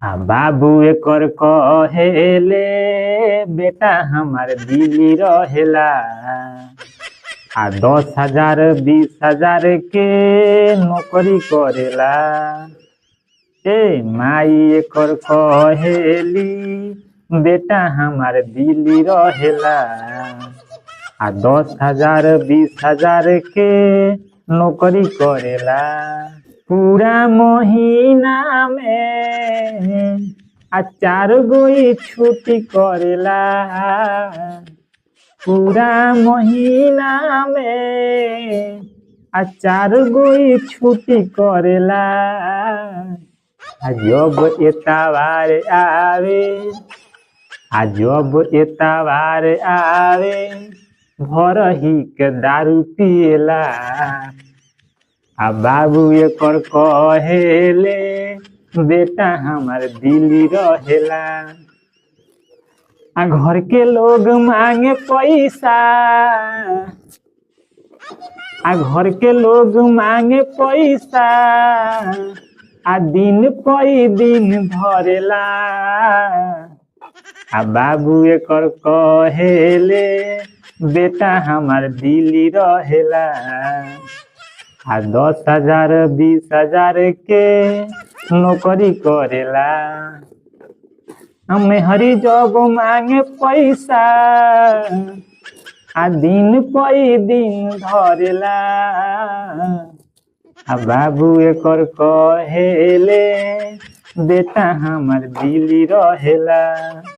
बाबू एकर कहेले बेटा हमार दिल्ली रहेला। 10,000 20,000 के नौकरी करेला। माई एकर कहेली बेटा हमार दिल्ली रहेला। 10,000 20,000 के नौकरी करेला। पूरा महीना में 4 गो छुट्टी करेला। पूरा महीना में 4 गो छुट्टी करेला। जब एतवार आवे भर ही के दारू पिएला। बाबू एकर कहेले बेटा हमार दिल्ली रहेला। घर के लोग मांगे पैसा। घर के लोग मांगे पैसा। दिन पई दिन भरेला। बाबू एकर कहेले बेटा हमार दिल्ली रहेला। 10,000 20,000 के नौकरी करेला। मेहरी जब मांगे पैसा दिन पई दिन धरेला। बाबू एकर कहेले बेटा हमार दिल्ली रहेला।